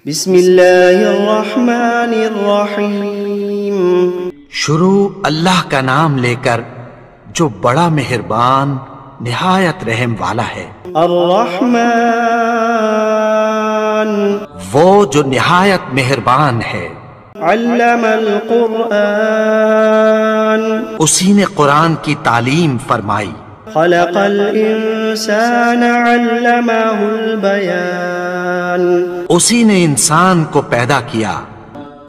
بسم اللہ الرحمن الرحیم۔ شروع اللہ کا نام لے کر جو بڑا مہربان نہایت رحم والا ہے۔ الرحمن وہ جو نہایت مہربان ہے۔ علم القرآن اسی نے قرآن کی تعلیم فرمائی۔ خلق الانسان علمہ البیان اسی نے انسان کو پیدا کیا،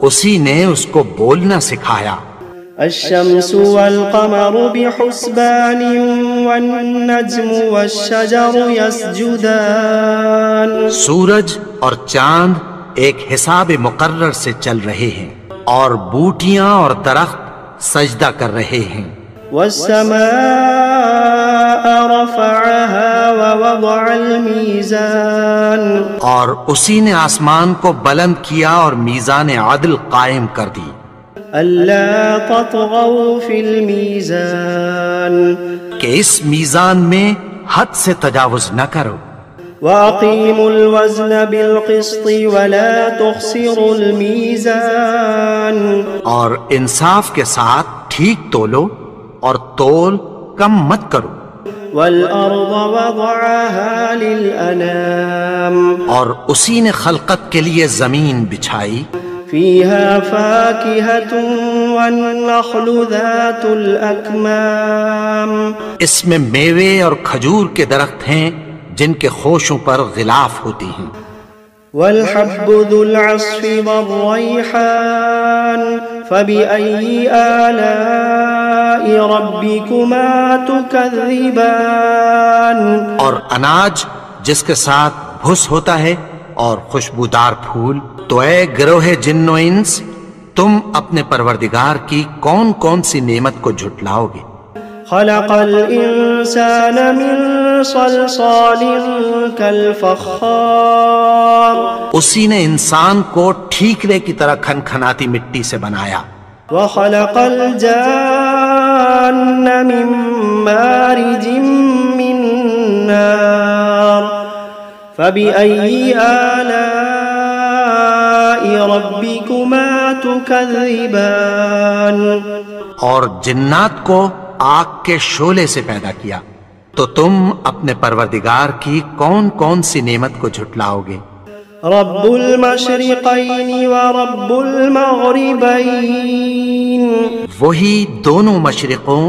اسی نے اس کو بولنا سکھایا۔ الشمس والقمر بحسبان والنجم والشجر يسجدان سورج اور چاند ایک حساب مقرر سے چل رہے ہیں، اور بوٹیاں اور درخت سجدہ کر رہے ہیں۔ والسماء رفعها ووضع الميزان اور اسی نے آسمان کو بلند کیا اور میزان عدل قائم کر دی۔ ألا تطغوا في الميزان کہ اس میزان میں حد سے تجاوز نہ کرو۔ وأقيموا الوزن بالقسط ولا تخسروا الميزان اور انصاف کے ساتھ ٹھیک تولو اور تول کم مت کرو۔ والأرض وضعها للأنام اور اسی نے خلقت کے لیے زمین بچھائی، فيها فاكهة والنخل ذات الأكمام اس میں میوے اور کھجور کے درخت ہیں جن کے خوشوں پر غلاف ہوتی ہیں۔ والحب ذو العصف والريحان فبأي آلاء ربكما تكذبان اور اناج جس کے ساتھ بھس ہوتا ہے اور خوشبودار پھول، تو اے گروہ جن و انس، تم اپنے پروردگار کی کون کون سی نعمت کو جھٹلاؤ گے؟ خلق الإنسان من صلصال كالفخار اسی نے انسان کو ٹھیکرے کی طرح کھنکھناتی مٹی سے بنایا۔ وخلق الجان من مارج من نار فبأي آلاء ربكما تكذبان اور جنات کو آگ کے شعلے سے پیدا کیا، تو تم اپنے پروردگار کی کون کون سی نعمت کو جھٹلاؤ گے؟ رب المشرقین ورب المغربین وہی دونوں مشرقوں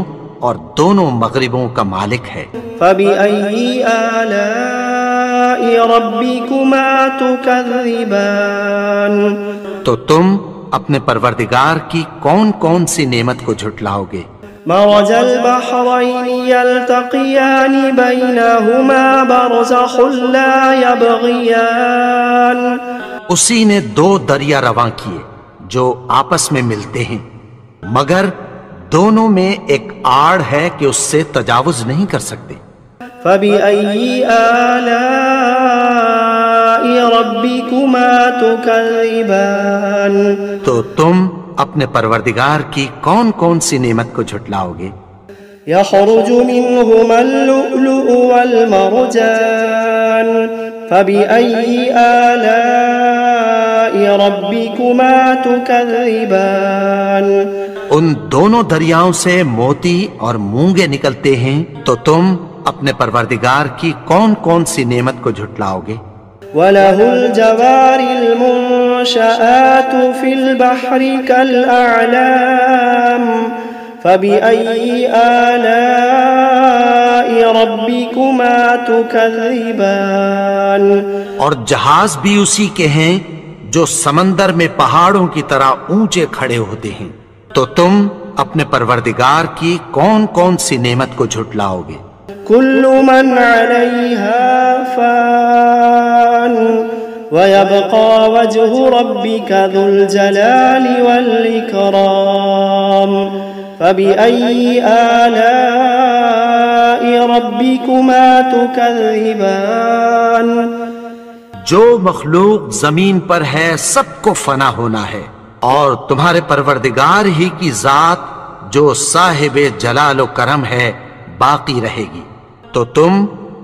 اور دونوں مغربوں کا مالک ہے۔ فبأي آلاء ربكما تكذبان تو تم اپنے پروردگار کی کون کون سی نعمت کو جھٹلاؤ گے؟ مرج البحرين يلتقيان بينهما برزخ لا يبغيان اسی نے دو دریا رواں کیے جو آپس میں ملتے ہیں، مگر دونوں میں ایک آڑ ہے کہ اس سے تجاوز نہیں کر سکتے۔ فبأي آلاء ربكما تكذبان تو تم اپنے پروردگار کی کون کون سی نعمت کو جھٹلاؤ گے؟ يخرج منهما اللؤلؤ والمرجان فبأي آلاء ربكما تكذبان ان دونوں دریاؤں سے موتی اور مونگے نکلتے ہیں، تو تم اپنے پروردگار کی کون کون سی نعمت کو جھٹلاؤ گے؟ وَلَهُ الْجَوَارِ الْمُنشَآتُ فِي الْبَحْرِ كَالْأَعْلَامِ فَبِأَيِّ آلَاءِ رَبِّكُمَا تُكَذِّبَانِ اور جہاز بھی اسی کے ہیں جو سمندر میں پہاڑوں کی طرح اونچے کھڑے ہوتے ہیں، تو تم اپنے پروردگار کی کون کون سی نعمت کو جھٹلاؤ گے؟ كل من عليها فان ويبقى وجه ربك ذو الجلال والإكرام فبأي آلاء ربكما تكذبان جو مخلوق زمین پر ہے سب کو فنا ہونا ہے، اور تمہارے پروردگار ہی کی ذات جو صاحب جلال و کرم ہے باقی رہے گی، تو تم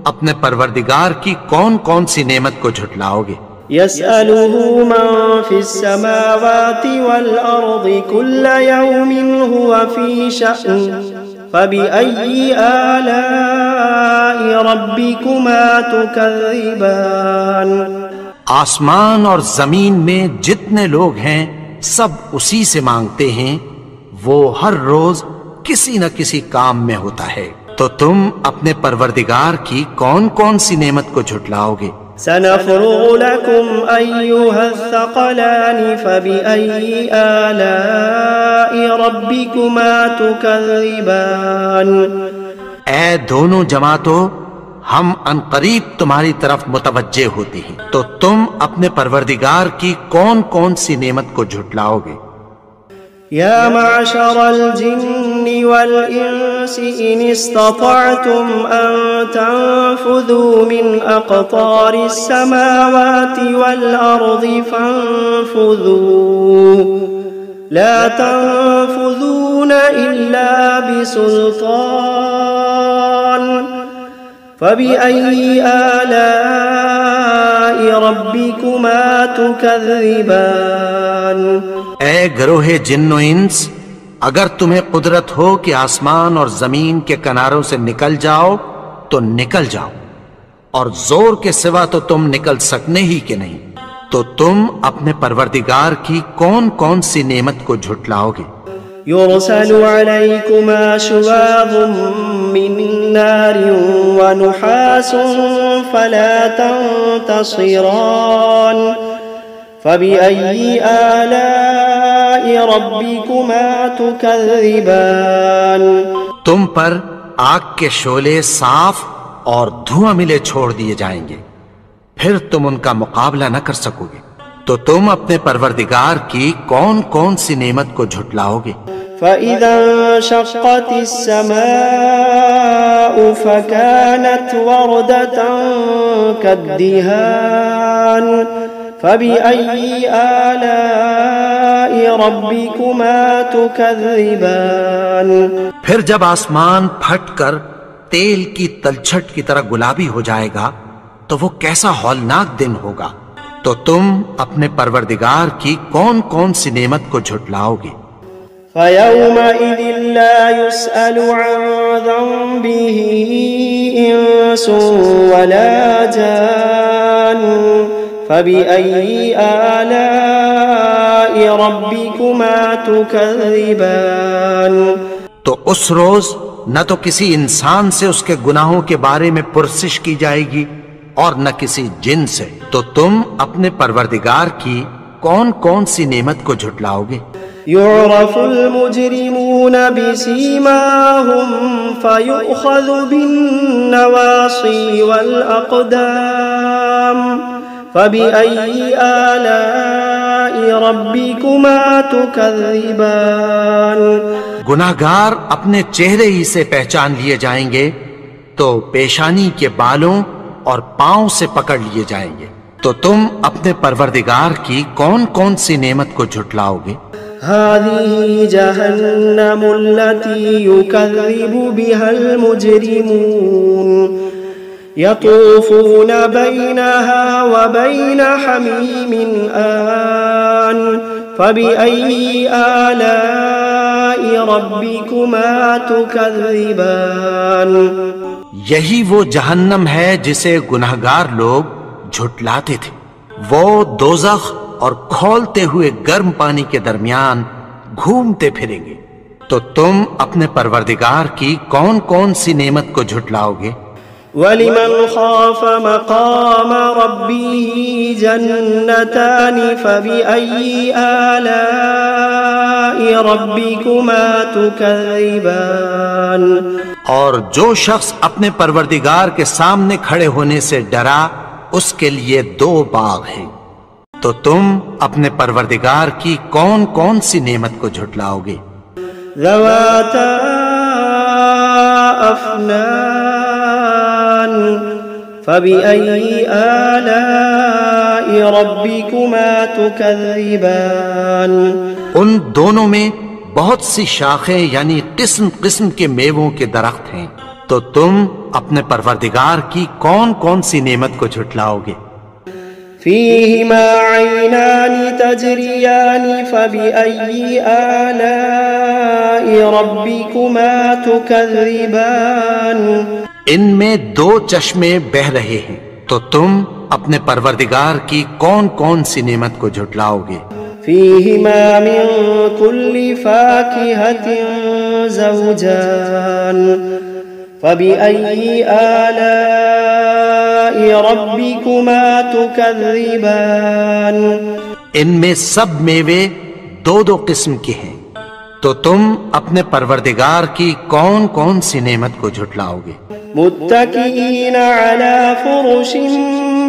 اپنے پروردگار کی کون کون سی نعمت کو جھٹلاؤ گے؟ يسأله من في السماوات والأرض كل يوم هو في شأن فبأي آلاء ربكما تكذبان آسمان اور زمین میں جتنے لوگ ہیں سب اسی سے مانگتے ہیں، وہ ہر روز کسی نہ کسی کام میں ہوتا ہے، تو تم اپنے پروردگار کی کون کون سی نعمت کو جھٹلاؤ گے؟ سنفرغ لكم أيها الثقلان فبأي آلاء ربكما تكذبان اے دونوں جماعتوں، ہم عنقریب تمہاری طرف متوجہ ہوتے ہیں، تو تم اپنے پروردگار کی کون کون سی نعمت کو جھٹلاؤ گے؟ يا معشر الجن والإنس إن استطعتم أن تنفذوا من أقطار السماوات والأرض فانفذوا لا تنفذون إلا بسلطان فبأي آلاء ربكما تكذبان اے گروہ جن و انس، اگر تمہیں قدرت ہو کہ آسمان اور زمین کے کناروں سے نکل جاؤ تو نکل جاؤ، اور زور کے سوا تو تم نکل سکنے ہی کہ نہیں، تو تم اپنے پروردگار کی کون کون سی نعمت کو جھٹلاؤ گے؟ يرسل عليكما شواظ من نار ونحاس فلا تنتصران فبأي آلاء ربكما تكذبان تم پر آگ کے شعلے صاف اور دھواں ملے چھوڑ دیے جائیں گے، پھر تم ان کا مقابلہ نہ کر سکو گے، تو تم اپنے پروردگار کی کون کون سی نعمت کو جھٹلاؤ گے؟ فإذا انشقت السماء فكانت وردة كالدهان فبأي آلاء ربكما تكذبان پھر جب آسمان پھٹ کر تیل کی تلچھٹ کی طرح گلابی ہو جائے گا تو وہ کیسا ہولناک دن ہوگا، تو تم اپنے پروردگار کی کون کون سی نعمت کو جھٹلاؤ گے؟ فيومئذ لا يسأل عن ذنبه إنس ولا جان فبأي آلاء ربكما تكذبان تو اس روز نہ تو کسی انسان سے اس کے گناہوں کے بارے میں پرسش کی جائے گی اور نہ کسی جن سے، تو تم اپنے پروردگار کی کون کون سی نعمت کو جھٹلاؤ گے؟ يعرف المجرمون بسيماهم فيؤخذ بالنواصي والأقدام فبأي آلاء ربكما تكذبان گناہگار اپنے چہرے ہی سے پہچان لیے جائیں گے تو پیشانی کے بالوں اور پاؤں سے پکڑ لیے جائیں گے، تو تم اپنے پروردگار کی کون کون سی نعمت کو جھٹلاؤ گے؟ هذه جهنم التي يكذب بها المجرمون يطوفون بينها وبين حميم آن فبأي آلاء ربكما تكذبان یہی وہ جہنم ہے جسے گناہگار لوگ جھٹلاتے تھے، وہ دوزخ اور کھولتے ہوئے گرم پانی کے درمیان گھومتے پھریں گے، تو تم اپنے پروردگار کی کون کون سی نعمت کو جھٹلاؤ گے؟ وَلِمَنْ خَافَ مَقَامَ رَبِّهِ جَنَّتَانِ فَبِأَيِّ آلَاءِ رَبِّكُمَا تُكَذِّبَانِ اور جو شخص اپنے پروردگار کے سامنے کھڑے ہونے سے ڈرا اس کے لیے دو باغ ہیں، تو تم اپنے پروردگار کی کون کون سی نعمت کو جھٹلاؤ گے؟ ذواتا افنان فبأي آلاء ربكما تكذبان ان دونوں میں بہت سی شاخیں یعنی قسم قسم کے میووں کے درخت ہیں، تو تم اپنے پروردگار کی کون کون سی نعمت کو جھٹلاؤ گے؟ فيهما عينان تجريان فبأي آلاء ربكما تكذبان ان میں دو چشمے بہ رہے ہیں، تو تم اپنے پروردگار کی کون کون سی نعمت کو جھٹلاؤ گے؟ فيهما من كل فاكهة زوجان فبأي آلاء ربكما تكذبان ان میں سب میوے دو دو قسم کے ہیں، تو تم اپنے پروردگار کی کون کون سی نعمت کو جھٹلاؤ گے؟ متكئين على فرش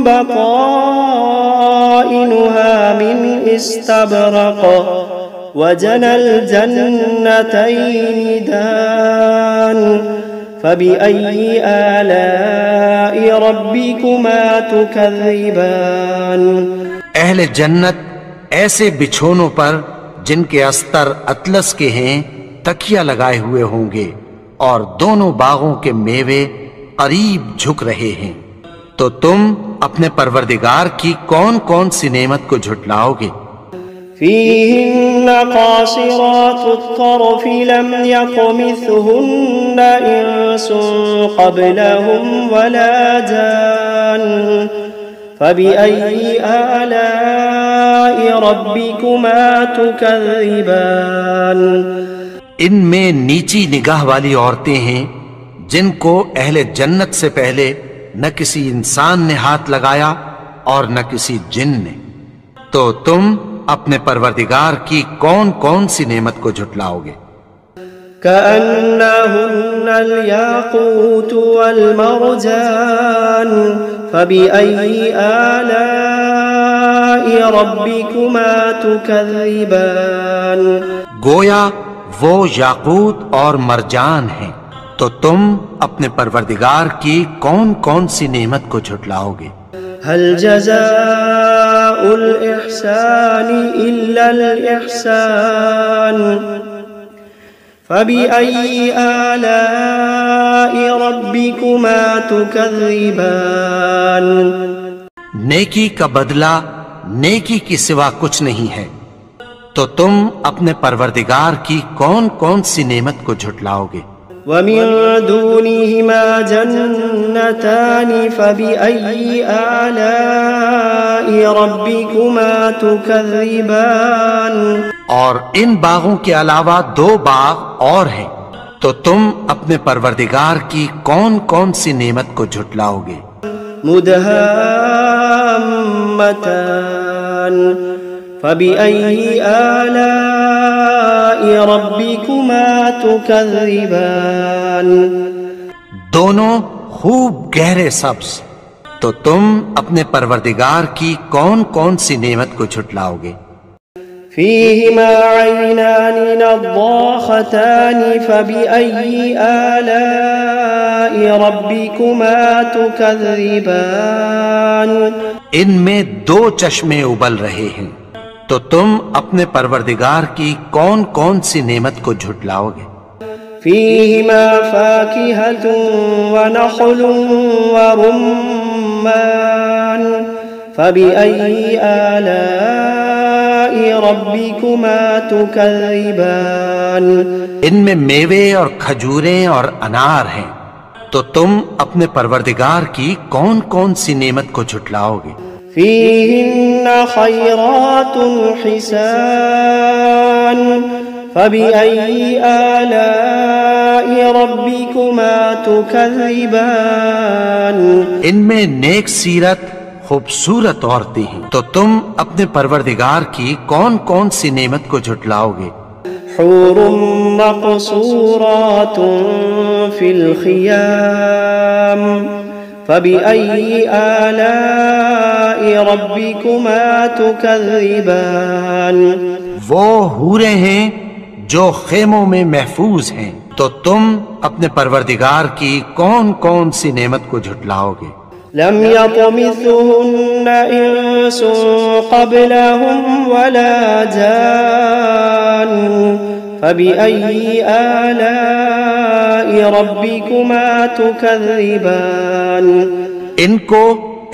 بطائنها من استبرق وجنى الجنتين دان فبأي آلاء ربكما تكذبان اہل جنت ایسے بچھونوں پر جن کے استر اطلس کے ہیں تکیہ لگائے ہوئے ہوں گے، اور دونوں باغوں کے میوے قریب جھک رہے ہیں، تو تم اپنے پروردگار کی کون کون سی نعمت کو جھٹلاؤ گے؟ فيهن قاصرات الطرف لم يطمثهن إنس قبلهم ولا جان فبأي آلاء ربكما تكذبان ان میں نیچی نگاہ والی عورتیں ہیں جن کو اہل جنت سے پہلے نہ کسی انسان نے ہاتھ لگایا اور نہ کسی جن نے، تو تم اپنے پروردگار کی کون کون سی نعمت کو جھٹلاؤ گے؟ كأنهن الياقوت والمرجان فبأي آلاء ربكما تكذبان گویا وہ یاقوت اور مرجان ہیں، تو تم اپنے پروردگار کی کون کون سی نعمت کو جھٹلاؤ گے؟ هل جزاء الإحسان إلا الإحسان فبأي آلاء ربكما تكذبان نیکی کا بدلہ نیکی کی سوا کچھ نہیں ہے، تو تم اپنے پروردگار کی کون کون سی نعمت کو جھٹلاؤ گے؟ ومن دونهما جنتان فبأي آلاء ربكما تكذبان اور ان باغوں کے علاوہ دو باغ اور ہیں، تو تم اپنے پروردگار کی کون کون سی نعمت کو جھٹلاؤ گے؟ مدهامتان فبأي آلاء ربكما تكذبان دونوں خوب گہرے سبز، تو تم اپنے پروردگار کی کون کون سی نعمت کو جھٹلاؤ گے؟ فيهما عينان نضاختان فبأي آلاء ربكما تكذبان ان میں دو چشمے ابل رہے ہیں، تو تم اپنے پروردگار کی کون کون سی نعمت کو جھٹلاؤ گے؟ فيهما فاكهة ونخل ورمان فبأي آلاء ربكما تكذبان ان میں میوے اور کھجوریں اور انار ہیں، تو تم اپنے پروردگار کی کون کون سی نعمت کو جھٹلاؤ گے؟ فيهن خيرات حسان فبأي آلاء ربكما تكذبان ان میں نیک سیرت خوبصورت عورتیں ہیں، تو تم اپنے پروردگار کی کون کون سی نعمت کو جھٹلاؤ گے؟ حور مقصورات في الخيام فبأي آلاء ربكما تكذبان وہ حوریں ہیں جو خیموں میں محفوظ ہیں، تو تم اپنے پروردگار کی کون کون سی نعمت کو جھٹلاؤ گے؟ لم يطمثهن إنس قبلهم ولا جان فبأي آلاء ربكما تكذبان ان کو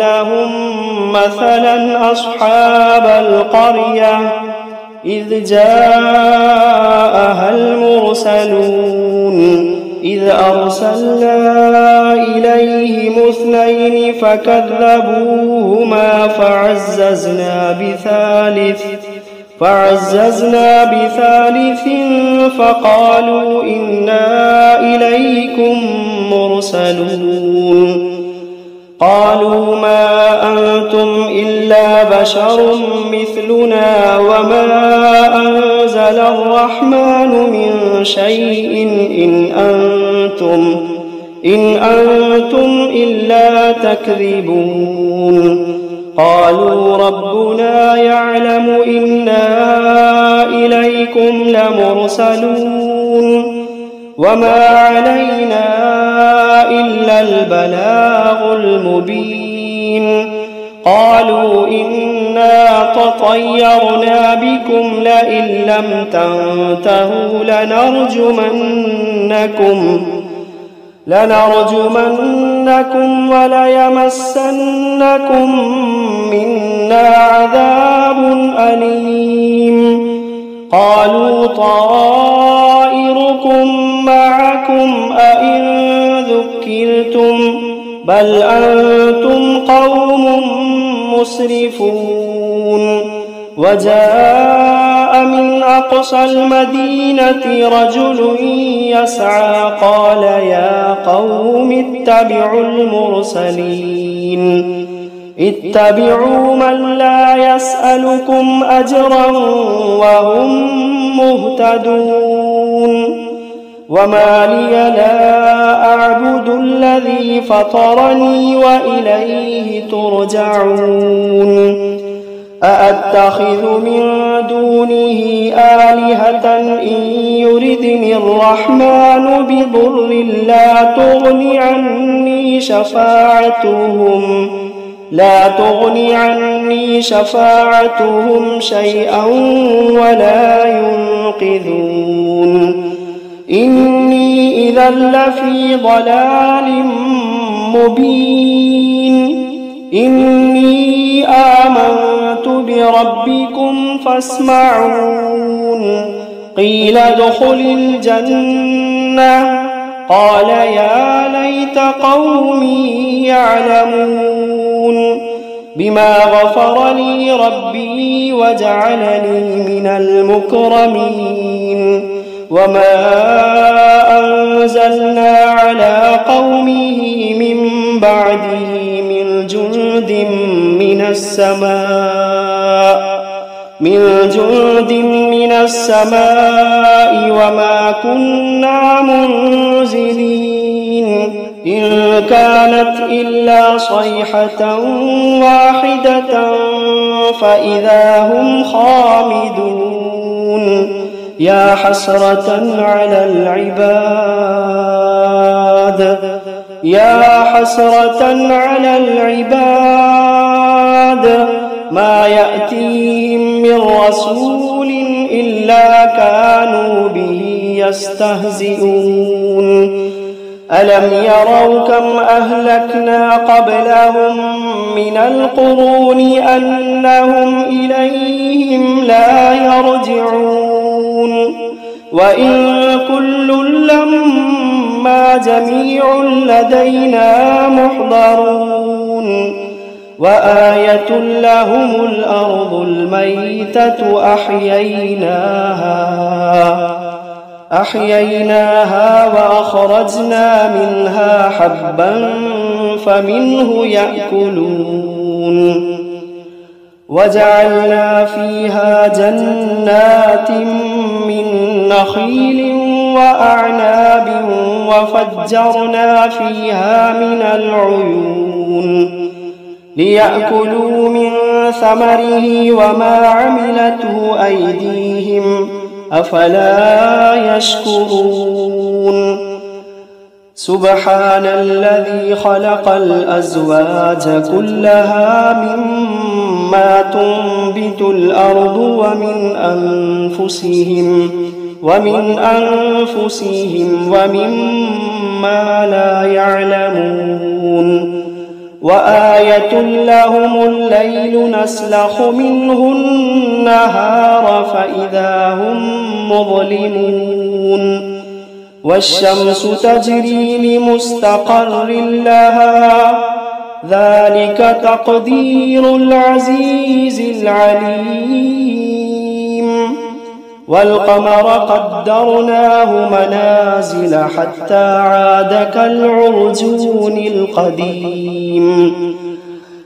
لهم مثلا أصحاب القرية إذ جاءها المرسلون إذ أرسلنا إليهم اثنين فكذبوهما فعززنا بثالث فقالوا إنا إليكم مرسلون. قالوا ما أنتم إلا بشر مثلنا وما أنزل الرحمن من شيء إن أنتم إلا تكذبون. قالوا ربنا يعلم إنا إليكم لمرسلون وما علينا إلا البلاغ المبين. قالوا إنا تطيرنا بكم لئن لم تنتهوا لنرجمنكم وليمسنكم منا عذاب أليم. قالوا طائركم معكم أئن ذكرتم بل أنتم قوم مسرفون. وجاء من أقصى المدينة رجل يسعى قال يا قوم اتبعوا المرسلين اتبعوا من لا يسألكم أجرا وهم مهتدون. وما لي لا أعبد الذي فطرني وإليه ترجعون. أأتخذ من دونه آلهة إن يردني الرحمن بضر لا تغني عني شفاعتهم شيئا ولا ينقذون إني إذا لفي ضلال مبين إني آمنت بربكم فاسمعون قيل ادخل الجنة قال يا ليت قومي يعلمون بما غفر لي ربي وجعلني من المكرمين وما أنزلنا على قومه من بعده من جند من السماء وما كنا منزلين إن كانت إلا صيحة واحدة فإذا هم خامدون يا حسرة على العباد ما يأتيهم من رسول إلا كانوا به يستهزئون ألم يروا كم أهلكنا قبلهم من القرون أنهم إليهم لا يرجعون وإن كل لما جميع لدينا محضرون وآية لهم الأرض الميتة أحييناها وأخرجنا منها حبا فمنه يأكلون وجعلنا فيها جنات من نخيل وأعناب وفجرنا فيها من العيون ليأكلوا من ثمره وما عملته أيديهم أفلا يشكرون سبحان الذي خلق الأزواج كلها مما تنبت الأرض ومن أنفسهم ومما لا يعلمون وآية لهم الليل نسلخ منه النهار فإذا هم مظلمون والشمس تجري لمستقر لها ذلك تقدير العزيز العليم والقمر قدرناه منازل حتى عاد كالعرجون القديم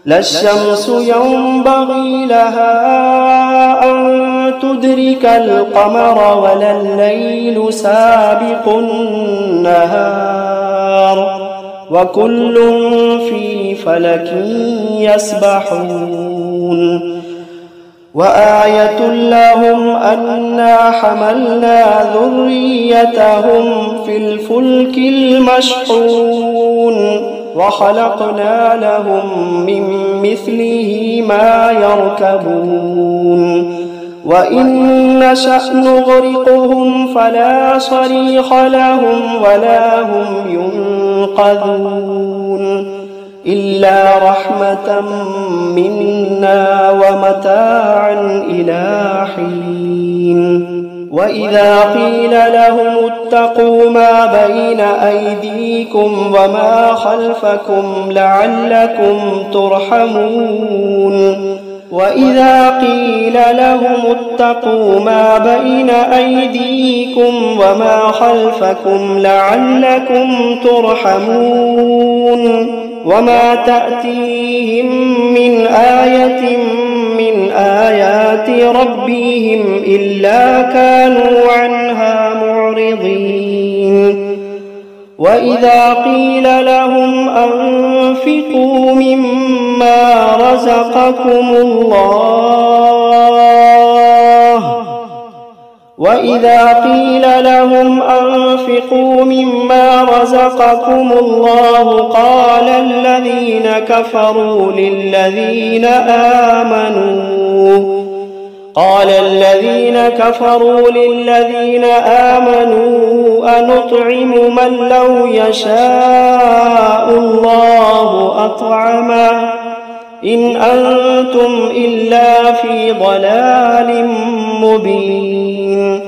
لا الشمس ينبغي لها أن تدرك القمر ولا الليل سابق النهار وكل في فلك يسبحون وآية لهم أنا حملنا ذريتهم في الفلك المشحون وخلقنا لهم من مثله ما يركبون وإن نشأ نغرقهم فلا صريخ لهم ولا هم ينقذون إلا رحمة منا ومتاعا إلى حين وإذا قيل لهم اتقوا ما بين أيديكم وما خلفكم لعلكم ترحمون وإذا قيل لهم اتقوا ما بين أيديكم وما خلفكم لعلكم ترحمون وما تأتيهم من آية من آيات ربهم إلا كانوا عنها معرضين وإذا قيل لهم أنفقوا مما رزقكم الله قال الذين كفروا للذين آمنوا أنطعم من لو يشاء الله أطعمه إن أنتم إلا في ضلال مبين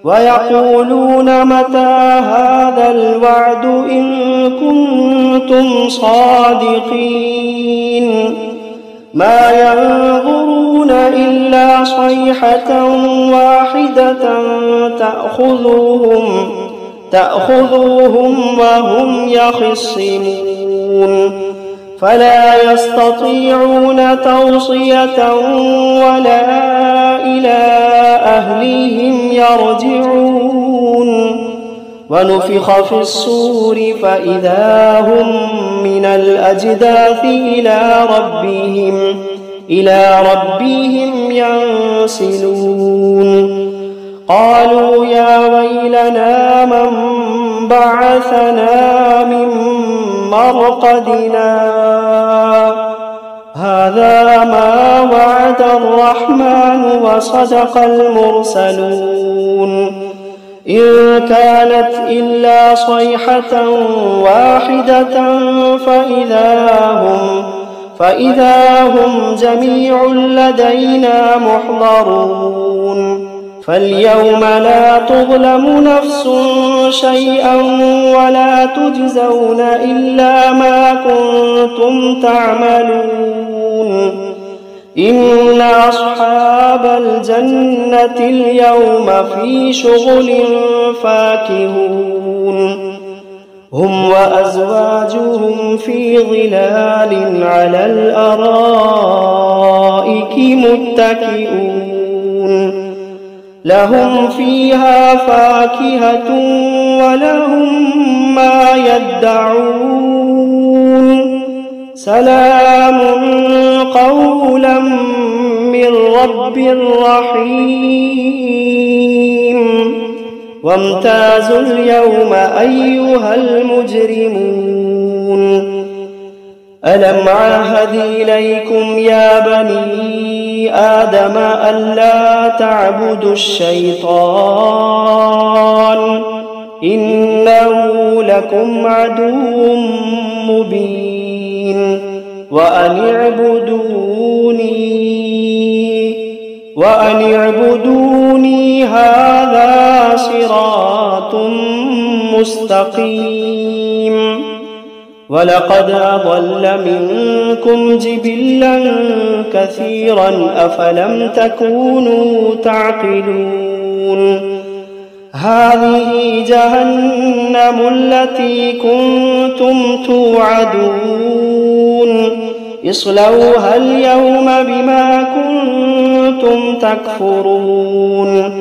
ويقولون متى هذا الوعد إن كنتم صادقين ما ينظرون إلا صيحة واحدة تأخذوهم وهم يخصمون فلا يستطيعون توصية ولا إلى أهلهم يرجعون ونفخ في الصور فإذا هم من الأجداث إلى ربهم ينسلون قالوا يا ويلنا من بعثنا من مرقدنا هذا ما وعد الرحمن وصدق المرسلون إن كانت إلا صيحة واحدة فإذا هم جميع لدينا محضرون فاليوم لا تظلم نفس شيئا ولا تجزون إلا ما كنتم تعملون إن أصحاب الجنة اليوم في شغل فاكهون هم وأزواجهم في ظلال على الأرائك متكئون لهم فيها فاكهة ولهم ما يدعون سلام قولا من رب رحيم وامتازوا اليوم أيها المجرمون ألم عهد إليكم يا بني آدم ألا تعبدوا الشيطان إنه لكم عدو مبين وأن اعبدوني هذا صراط مستقيم ولقد أضل منكم جبلا كثيرا أفلم تكونوا تعقلون هذه جهنم التي كنتم توعدون اصلوها اليوم بما كنتم تكفرون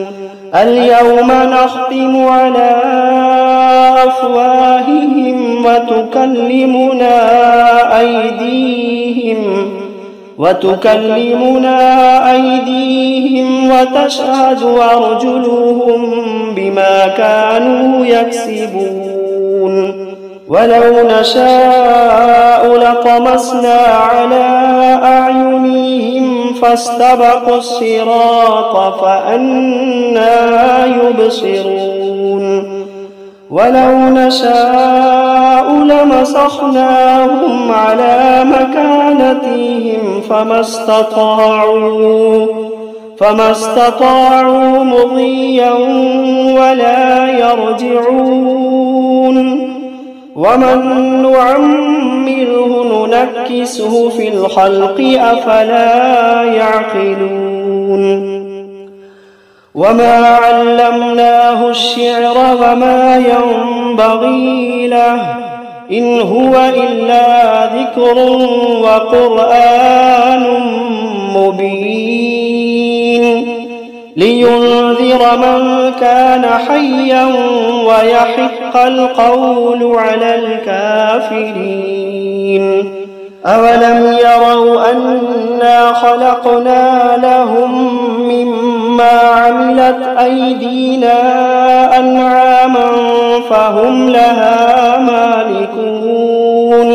اليوم نختم على أفواههم وتكلمنا أيديهم وتشهد أرجلهم بما كانوا يكسبون ولو نشاء لطمسنا على أعينهم فاستبقوا الصراط فأنى يبصرون ولو نشاء لمسخناهم على مكانتهم فما استطاعوا مضيا ولا يرجعون ومن نعمره ننكسه في الخلق أفلا يعقلون وما علمناه الشعر وما ينبغي له إن هو إلا ذكر وقرآن مبين لينذر من كان حيا ويحق القول على الكافرين. أولم يروا أنا خلقنا لهم مما عملت أيدينا أنعاما فهم لها مالكون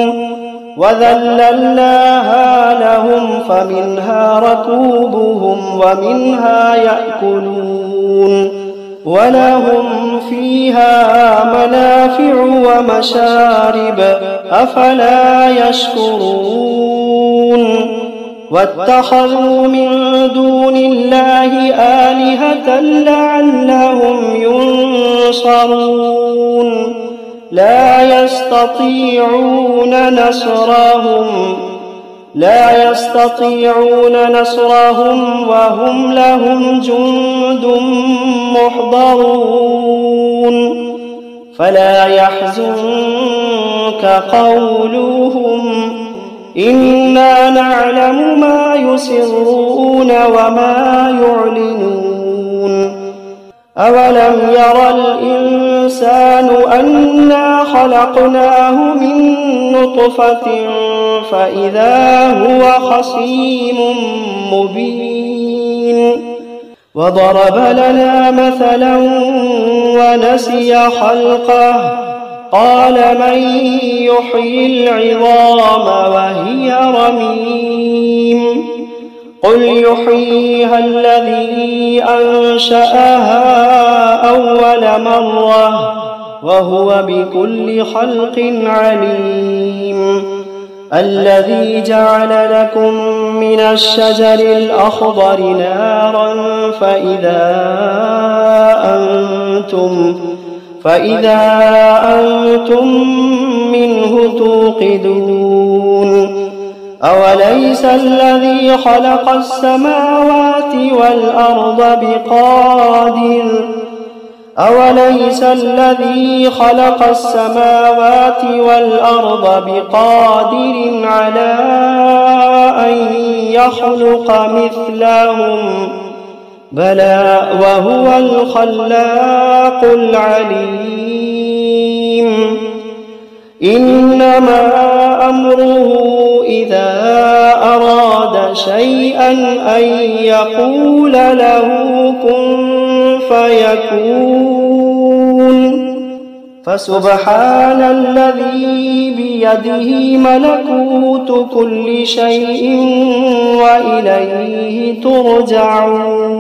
وذللناها لهم فمنها ركوبهم ومنها يأكلون ولهم فيها منافع ومشارب أفلا يشكرون. واتخذوا من دون الله آلهة لعلهم ينصرون لا يستطيعون نصرهم وهم لهم جند محضرون. فلا يحزنك قولهم إنا نعلم ما يسرون وما يعلنون. أولم ير الإنسان أنا خلقناه من نطفة فإذا هو خصيم مبين. وضرب لنا مثلا ونسي خلقه قال من يحيي العظام وهي رميم قل يحييها الذي أنشأها أول مرة وهو بكل خلق عليم. الذي جعل لكم من الشجر الأخضر نارا فإذا أنتم منه توقدون. أوليس الذي خلق السماوات والأرض بقادر على أن يخلق مثلهم بلى وهو الخلاق العليم. إنما أمره إذا أراد شيئا أن يقول له كن فيكون. فسبحان الذي بيده ملكوت كل شيء وإليه ترجعون.